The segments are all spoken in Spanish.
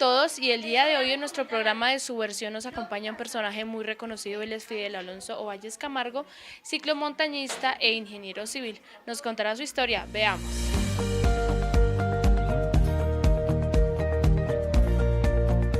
todos, y el día de hoy en nuestro programa de Subversión nos acompaña un personaje muy reconocido. Él es Fidel Alonso Ovalles Camargo, ciclomontañista e ingeniero civil. Nos contará su historia, veamos.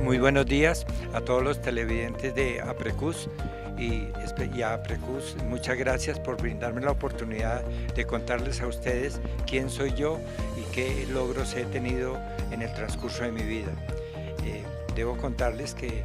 Muy buenos días a todos los televidentes de APRECUS y a APRECUS. Muchas gracias por brindarme la oportunidad de contarles a ustedes quién soy yo y qué logros he tenido en el transcurso de mi vida. Debo contarles que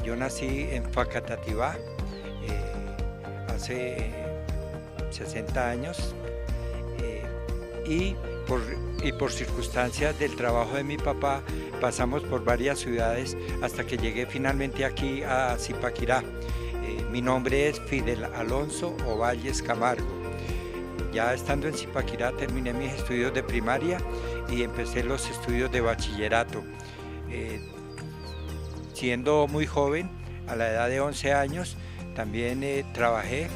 yo nací en Facatativá hace 60 años y por circunstancias del trabajo de mi papá pasamos por varias ciudades hasta que llegué finalmente aquí a Zipaquirá. Mi nombre es Fidel Alonso Ovalles Camargo. Ya estando en Zipaquirá terminé mis estudios de primaria y empecé los estudios de bachillerato. Siendo muy joven, a la edad de 11 años, también trabajé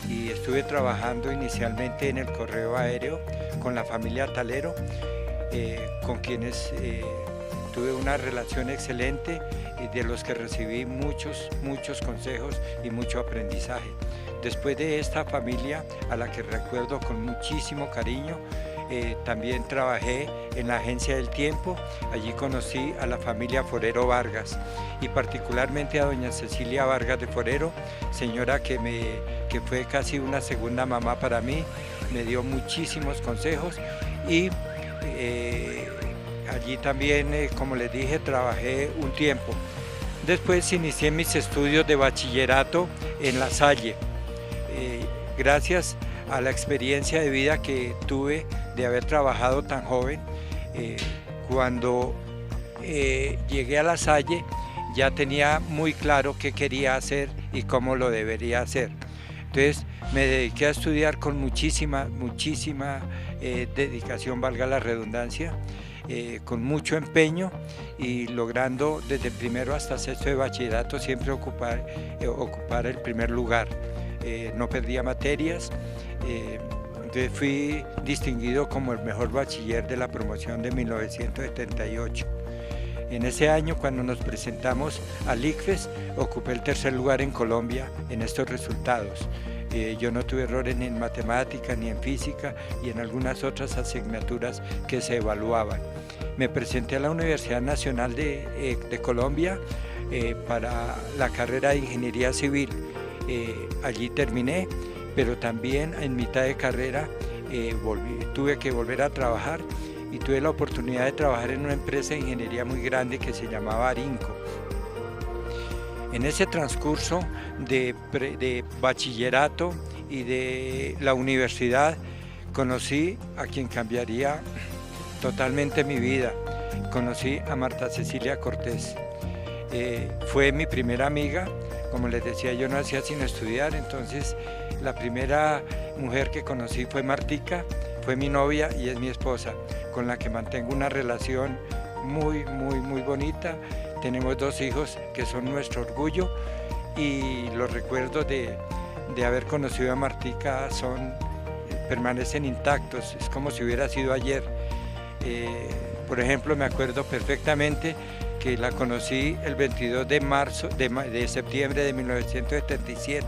y estuve trabajando inicialmente en el correo aéreo con la familia Talero, con quienes tuve una relación excelente y de los que recibí muchos consejos y mucho aprendizaje. Después de esta familia, a la que recuerdo con muchísimo cariño, también trabajé en la Agencia del Tiempo. Allí conocí a la familia Forero Vargas y particularmente a doña Cecilia Vargas de Forero, señora que fue casi una segunda mamá para mí. Me dio muchísimos consejos y allí también, como les dije, trabajé un tiempo. Después inicié mis estudios de bachillerato en La Salle. Gracias a la experiencia de vida que tuve de haber trabajado tan joven, cuando llegué a La Salle ya tenía muy claro qué quería hacer y cómo lo debería hacer. Entonces me dediqué a estudiar con muchísima dedicación, valga la redundancia, con mucho empeño y logrando desde primero hasta sexto de bachillerato siempre ocupar el primer lugar. No perdía materias, entonces fui distinguido como el mejor bachiller de la promoción de 1978. En ese año, cuando nos presentamos al ICFES, ocupé el tercer lugar en Colombia en estos resultados. Yo no tuve errores ni en matemática ni en física y en algunas otras asignaturas que se evaluaban. Me presenté a la Universidad Nacional de Colombia para la carrera de Ingeniería Civil. Allí terminé, pero también en mitad de carrera tuve que volver a trabajar y tuve la oportunidad de trabajar en una empresa de ingeniería muy grande que se llamaba Arinco. En ese transcurso de bachillerato y de la universidad conocí a quien cambiaría totalmente mi vida. Conocí a Marta Cecilia Cortés. Fue mi primera amiga. Como les decía, yo nacía sin estudiar, entonces la primera mujer que conocí fue Martica, fue mi novia y es mi esposa, con la que mantengo una relación muy bonita. Tenemos 2 hijos que son nuestro orgullo y los recuerdos de haber conocido a Martica permanecen intactos, es como si hubiera sido ayer. Por ejemplo, me acuerdo perfectamente que la conocí el 22 de septiembre de 1977.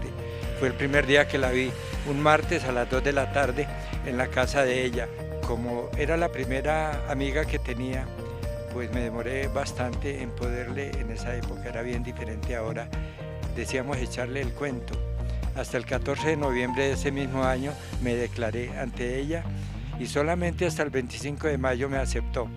Fue el primer día que la vi, un martes a las 2 de la tarde en la casa de ella. Como era la primera amiga que tenía, pues me demoré bastante en poderle, en esa época era bien diferente ahora, decíamos echarle el cuento. Hasta el 14 de noviembre de ese mismo año me declaré ante ella y solamente hasta el 25 de mayo me aceptó.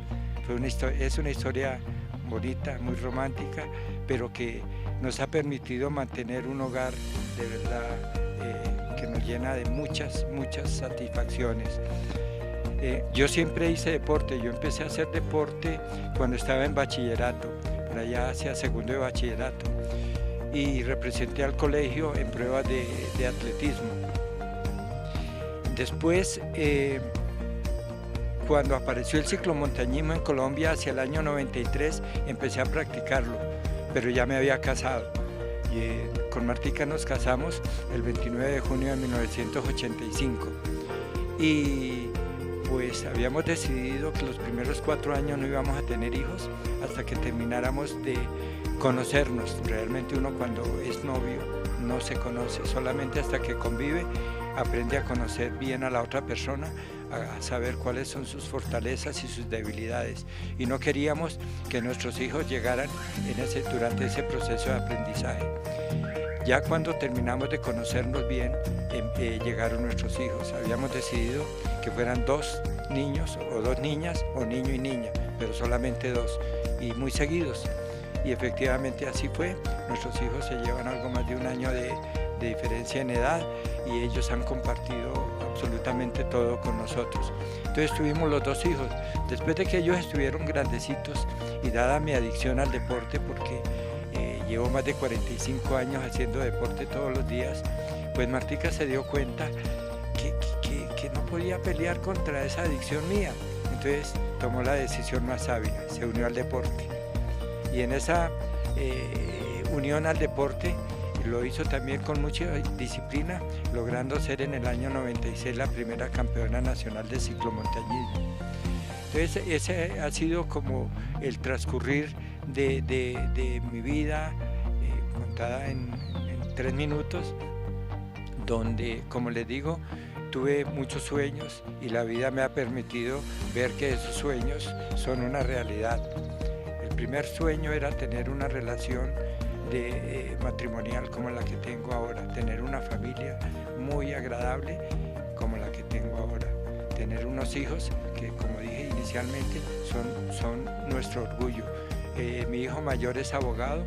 Es una historia bonita, muy romántica, pero que nos ha permitido mantener un hogar de verdad que nos llena de muchas satisfacciones. Yo siempre hice deporte, yo empecé a hacer deporte cuando estaba en bachillerato, por allá hacia segundo de bachillerato, y representé al colegio en pruebas de atletismo. Después, cuando apareció el ciclomontañismo en Colombia hacia el año 93, empecé a practicarlo, pero ya me había casado. Con Martica nos casamos el 29 de junio de 1985. Y pues habíamos decidido que los primeros 4 años no íbamos a tener hijos hasta que termináramos de conocernos. Realmente uno cuando es novio no se conoce, solamente hasta que convive aprende a conocer bien a la otra persona, a saber cuáles son sus fortalezas y sus debilidades. Y no queríamos que nuestros hijos llegaran durante ese proceso de aprendizaje. Ya cuando terminamos de conocernos bien, llegaron nuestros hijos. Habíamos decidido que fueran 2 niños o 2 niñas, o niño y niña, pero solamente 2, y muy seguidos. Y efectivamente así fue. Nuestros hijos se llevan algo más de 1 año de diferencia en edad y ellos han compartido absolutamente todo con nosotros. Entonces tuvimos los 2 hijos. Después de que ellos estuvieron grandecitos y dada mi adicción al deporte, porque llevo más de 45 años haciendo deporte todos los días, pues Martica se dio cuenta que no podía pelear contra esa adicción mía. Entonces tomó la decisión más sabia, se unió al deporte. Y en esa unión al deporte lo hizo también con mucha disciplina, logrando ser en el año 96 la primera campeona nacional de ciclomontañismo. Entonces ese ha sido como el transcurrir de mi vida, contada en 3 minutos, donde, como les digo, tuve muchos sueños y la vida me ha permitido ver que esos sueños son una realidad. El primer sueño era tener una relación matrimonial como la que tengo ahora, tener una familia muy agradable como la que tengo ahora, tener unos hijos que, como dije inicialmente, son nuestro orgullo. Mi hijo mayor es abogado,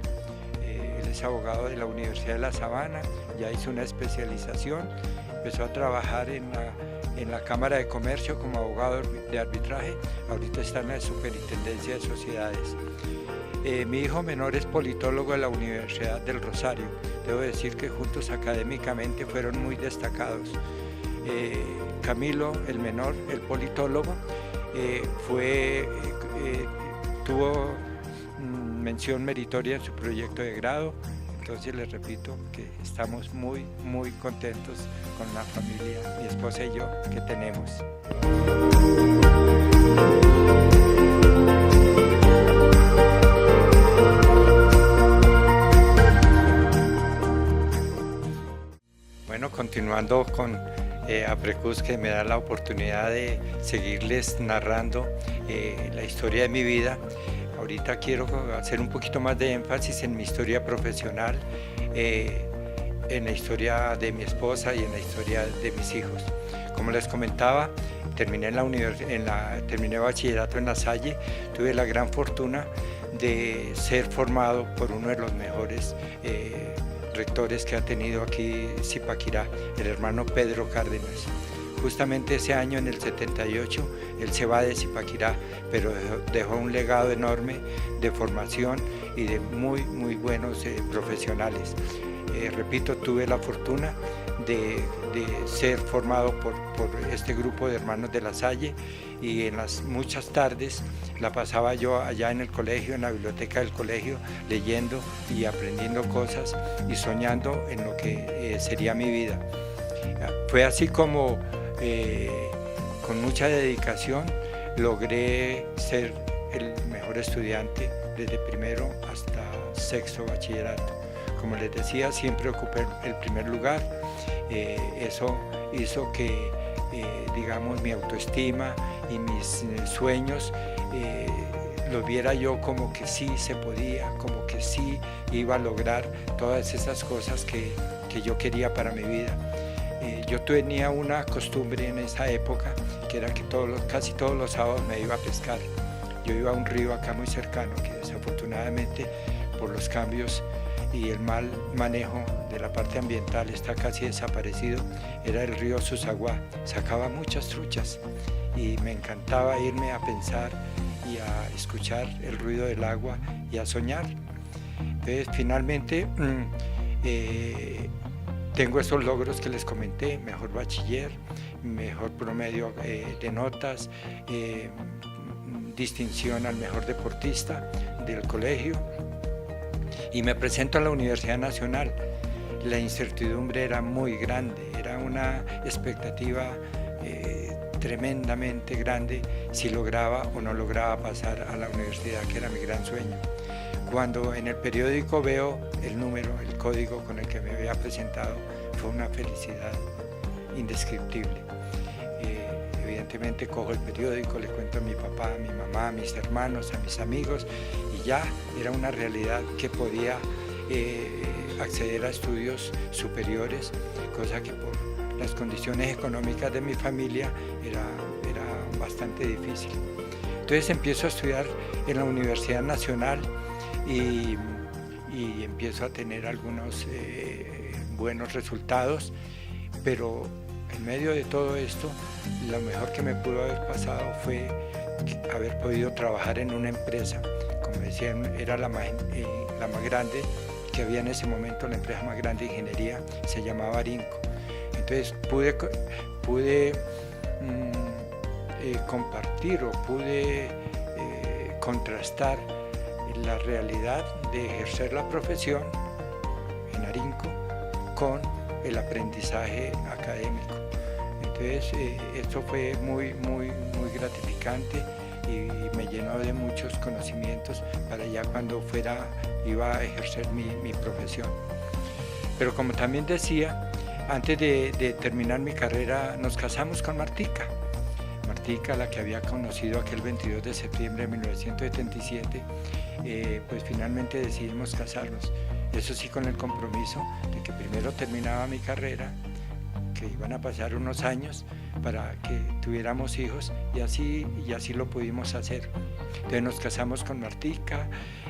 él es abogado de la Universidad de La Sabana, ya hizo una especialización, empezó a trabajar en la Cámara de Comercio como abogado de arbitraje, ahorita está en la Superintendencia de Sociedades. Mi hijo menor es politólogo de la Universidad del Rosario. Debo decir que juntos académicamente fueron muy destacados. Camilo, el menor, el politólogo, tuvo mención meritoria en su proyecto de grado. Entonces les repito que estamos muy contentos con la familia, mi esposa y yo, que tenemos. Bueno, continuando con Aprecus, que me da la oportunidad de seguirles narrando la historia de mi vida. Ahorita quiero hacer un poquito más de énfasis en mi historia profesional, en la historia de mi esposa y en la historia de mis hijos. Como les comentaba, terminé bachillerato en La Salle, tuve la gran fortuna de ser formado por uno de los mejores rectores que ha tenido aquí Zipaquirá, el hermano Pedro Cárdenas. Justamente ese año, en el 78, él se va de Zipaquirá, pero dejó un legado enorme de formación y de muy buenos profesionales. Repito, tuve la fortuna de ser formado por este grupo de hermanos de La Salle, y en las muchas tardes la pasaba yo allá en el colegio, en la biblioteca del colegio, leyendo y aprendiendo cosas y soñando en lo que sería mi vida. Fue así como con mucha dedicación logré ser el mejor estudiante desde primero hasta sexto bachillerato. Como les decía, siempre ocupé el primer lugar. Eso hizo que digamos, mi autoestima y mis sueños los viera yo como que sí se podía, como que sí iba a lograr todas esas cosas que yo quería para mi vida. Yo tenía una costumbre en esa época, que era que casi todos los sábados me iba a pescar. Yo iba a un río acá muy cercano, que desafortunadamente por los cambios y el mal manejo de la parte ambiental está casi desaparecido, era el río Susaguá. Sacaba muchas truchas y me encantaba irme a pensar y a escuchar el ruido del agua y a soñar. Entonces finalmente tengo esos logros que les comenté: mejor bachiller, mejor promedio de notas, distinción al mejor deportista del colegio, y me presento a la Universidad Nacional. La incertidumbre era muy grande, era una expectativa tremendamente grande si lograba o no lograba pasar a la universidad, que era mi gran sueño. Cuando en el periódico veo el número, el código con el que me había presentado, fue una felicidad indescriptible. Evidentemente cojo el periódico, le cuento a mi papá, a mi mamá, a mis hermanos, a mis amigos, y ya era una realidad que podía acceder a estudios superiores, cosa que por las condiciones económicas de mi familia era bastante difícil. Entonces empiezo a estudiar en la Universidad Nacional y empiezo a tener algunos buenos resultados, pero en medio de todo esto, lo mejor que me pudo haber pasado fue haber podido trabajar en una empresa, como decían, era la más grande que había en ese momento, la empresa más grande de ingeniería, se llamaba Arinco. Entonces pude compartir o pude contrastar la realidad de ejercer la profesión en Arinco con el aprendizaje académico. Entonces esto fue muy gratificante y me llenó de muchos conocimientos para ya cuando iba a ejercer mi profesión. Pero como también decía, antes de terminar mi carrera nos casamos con Martica, la que había conocido aquel 22 de septiembre de 1977, pues finalmente decidimos casarnos. Eso sí, con el compromiso de que primero terminaba mi carrera, que iban a pasar unos años para que tuviéramos hijos, y así lo pudimos hacer. Entonces nos casamos con Martica,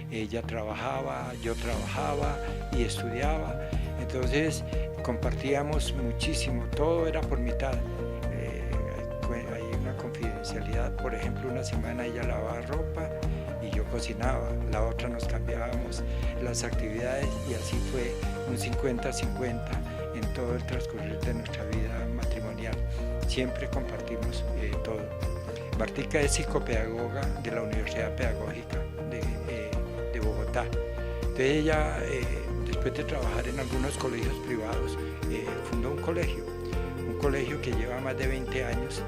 ella trabajaba, yo trabajaba y estudiaba, entonces compartíamos muchísimo, todo era por mitad. Hay una confidencialidad, por ejemplo, una semana ella lavaba ropa y yo cocinaba, la otra nos cambiábamos las actividades, y así fue un 50-50 en todo el transcurrir de nuestra vida matrimonial. Siempre compartimos todo. Martica es psicopedagoga de la Universidad Pedagógica de Bogotá. Entonces ella, después de trabajar en algunos colegios privados, fundó un colegio que lleva más de 20 años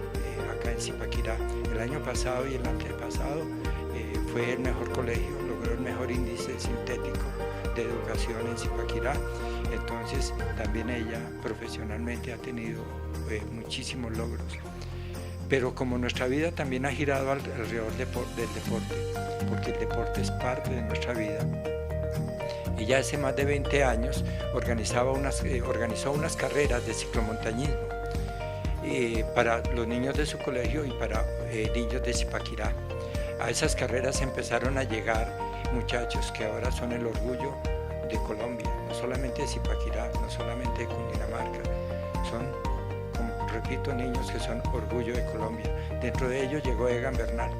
acá en Zipaquirá. El año pasado y el antepasado fue el mejor colegio, logró el mejor índice sintético de educación en Zipaquirá. Entonces también ella profesionalmente ha tenido muchísimos logros. Pero como nuestra vida también ha girado alrededor del deporte, porque el deporte es parte de nuestra vida, ella hace más de 20 años organizó unas carreras de ciclomontañismo para los niños de su colegio y para niños de Zipaquirá. A esas carreras empezaron a llegar muchachos que ahora son el orgullo de Colombia, no solamente de Zipaquirá, no solamente de Cundinamarca, son, como repito, niños que son orgullo de Colombia. Dentro de ellos llegó Egan Bernal.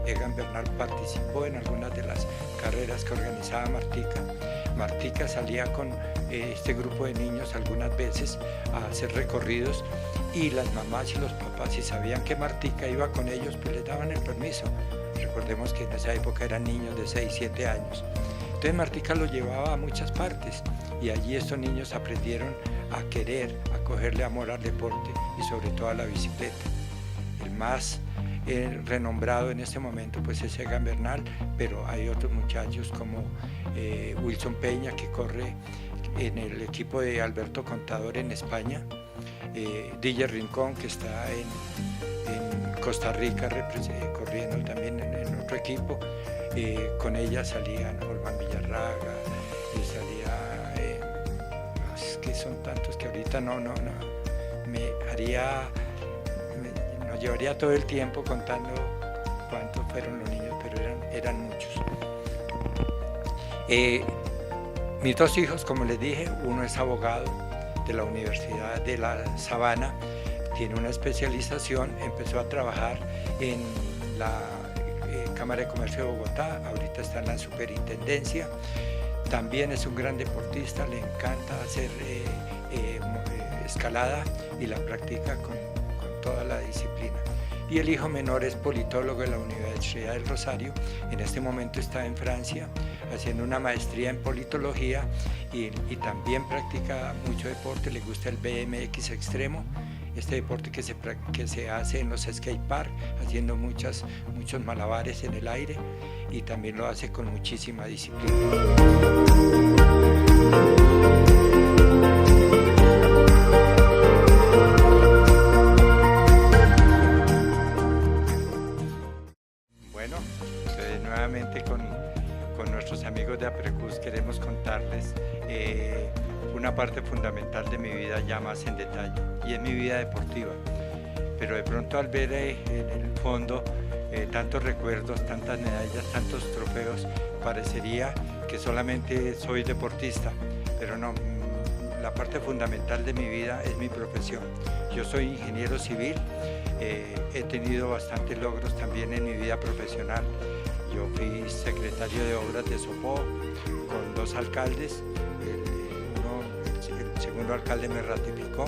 Egan Bernal participó en algunas de las carreras que organizaba Martica. Martica salía con este grupo de niños algunas veces a hacer recorridos, y las mamás y los papás, si sabían que Martica iba con ellos, pues les daban el permiso. Recordemos que en esa época eran niños de 6, 7 años. Entonces Martica los llevaba a muchas partes, y allí estos niños aprendieron a querer, a cogerle amor al deporte y sobre todo a la bicicleta. El más renombrado en este momento pues es Egan Bernal, pero hay otros muchachos como Wilson Peña, que corre en el equipo de Alberto Contador en España, DJ Rincón, que está en Costa Rica corriendo también en otro equipo. Con ella salían Olman Villarraga, es que son tantos que ahorita no nos llevaría todo el tiempo contando cuántos fueron los niños, pero eran muchos. Mis dos hijos, como les dije, uno es abogado de la Universidad de La Sabana, tiene una especialización, empezó a trabajar en la Cámara de Comercio de Bogotá, ahorita está en la superintendencia. También es un gran deportista, le encanta hacer escalada y la practica con toda la disciplina. Y el hijo menor es politólogo de la Universidad del Rosario, en este momento está en Francia haciendo una maestría en politología, y también practica mucho deporte, le gusta el BMX extremo, este deporte que se hace en los skate park, haciendo muchos malabares en el aire, y también lo hace con muchísima disciplina. Bueno, nuevamente con nuestros amigos de Aprecus queremos contarles una parte fundamental de mi vida ya más en detalle, y es mi vida deportiva. Pero de pronto al ver en el fondo tantos recuerdos, tantas medallas, tantos trofeos, parecería que solamente soy deportista, pero no. La parte fundamental de mi vida es mi profesión. Yo soy ingeniero civil, he tenido bastantes logros también en mi vida profesional. Yo fui secretario de Obras de Sopó con 2 alcaldes, el segundo alcalde me ratificó.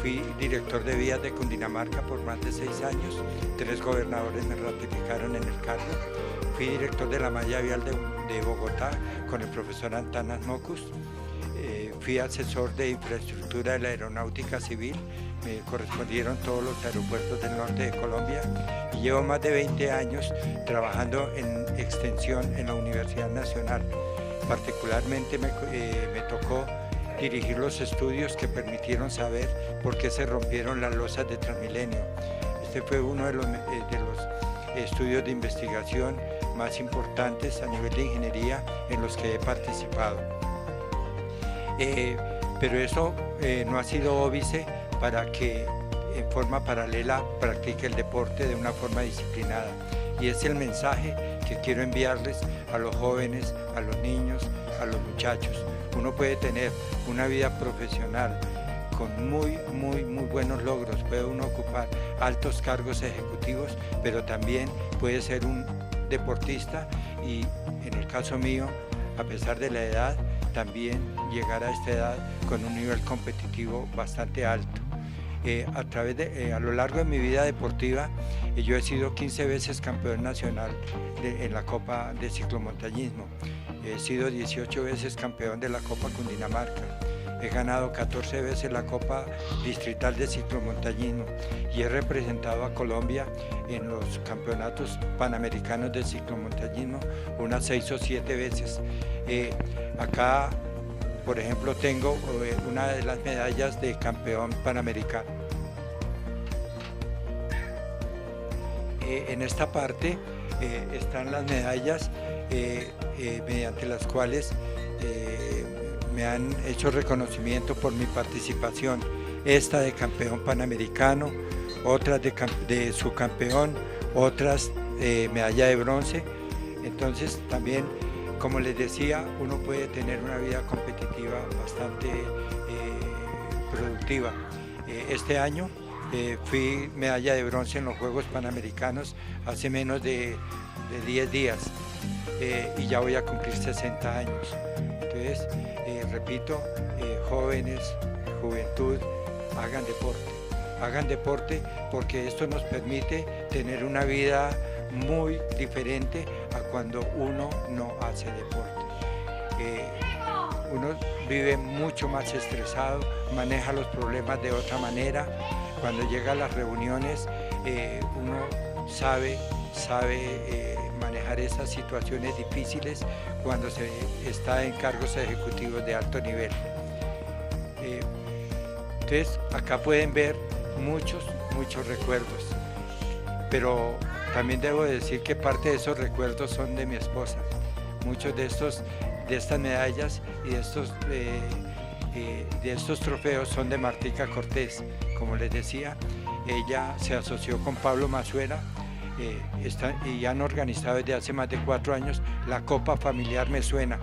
Fui director de vías de Cundinamarca por más de 6 años, 3 gobernadores me ratificaron en el cargo. Fui director de la malla vial de Bogotá con el profesor Antanas Mocus. Fui asesor de infraestructura de la aeronáutica civil, me correspondieron todos los aeropuertos del norte de Colombia, y llevo más de 20 años trabajando en extensión en la Universidad Nacional. Particularmente me tocó dirigir los estudios que permitieron saber por qué se rompieron las losas de Transmilenio. Este fue uno de los estudios de investigación más importantes a nivel de ingeniería en los que he participado. Pero eso no ha sido óbice para que en forma paralela practique el deporte de una forma disciplinada, y es el mensaje que quiero enviarles a los jóvenes, a los niños, a los muchachos. Uno puede tener una vida profesional con muy buenos logros, puede uno ocupar altos cargos ejecutivos, pero también puede ser un deportista, y en el caso mío, a pesar de la edad, también llegar a esta edad con un nivel competitivo bastante alto. A lo largo de mi vida deportiva, yo he sido 15 veces campeón nacional en la Copa de Ciclomontañismo, he sido 18 veces campeón de la Copa Cundinamarca, he ganado 14 veces la Copa Distrital de Ciclomontañismo, y he representado a Colombia en los campeonatos panamericanos de ciclomontañismo unas 6 o 7 veces. Acá, por ejemplo, tengo una de las medallas de campeón panamericano. En esta parte están las medallas mediante las cuales me han hecho reconocimiento por mi participación. Esta de campeón panamericano, otras de subcampeón, otras medalla de bronce. Entonces también, como les decía, uno puede tener una vida competitiva bastante productiva. Este año fui medalla de bronce en los Juegos Panamericanos hace menos de 10 días, y ya voy a cumplir 60 años. Entonces, repito, jóvenes, juventud, hagan deporte porque esto nos permite tener una vida muy diferente a cuando uno no hace deporte. Uno vive mucho más estresado, maneja los problemas de otra manera. Cuando llega a las reuniones, uno sabe manejar esas situaciones difíciles cuando se está en cargos ejecutivos de alto nivel. Entonces, acá pueden ver muchos recuerdos, pero también debo decir que parte de esos recuerdos son de mi esposa. Muchos de estas medallas y de estos trofeos son de Martica Cortés. Como les decía, ella se asoció con Pablo Mazuela y han organizado desde hace más de 4 años la Copa Familiar Me Suena,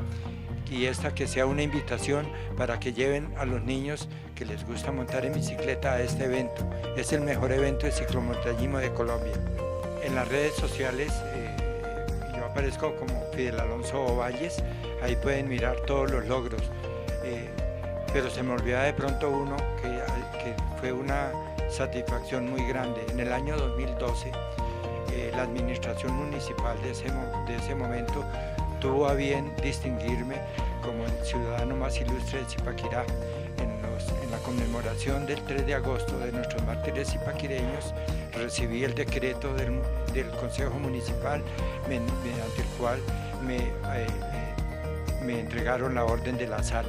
y esta que sea una invitación para que lleven a los niños que les gusta montar en bicicleta a este evento. Es el mejor evento de ciclomontañismo de Colombia. En las redes sociales yo aparezco como Fidel Alonso Valles, ahí pueden mirar todos los logros, pero se me olvida de pronto uno que fue una satisfacción muy grande. En el año 2012 la administración municipal de ese momento tuvo a bien distinguirme como el ciudadano más ilustre de Zipaquirá en la conmemoración del 3 de agosto de nuestros mártires zipaquireños, recibí el decreto del Consejo Municipal mediante el cual me entregaron la Orden de la Sal.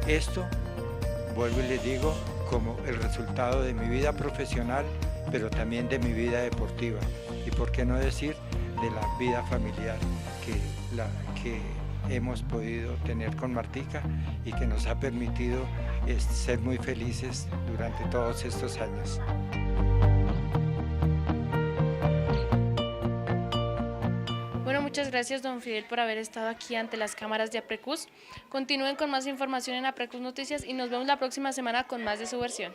Esto, vuelvo y les digo, como el resultado de mi vida profesional, pero también de mi vida deportiva y, por qué no decir, de la vida familiar que hemos podido tener con Martica y que nos ha permitido ser muy felices durante todos estos años. Bueno, muchas gracias, don Fidel, por haber estado aquí ante las cámaras de Aprecus. Continúen con más información en Aprecus Noticias y nos vemos la próxima semana con más de Subversión.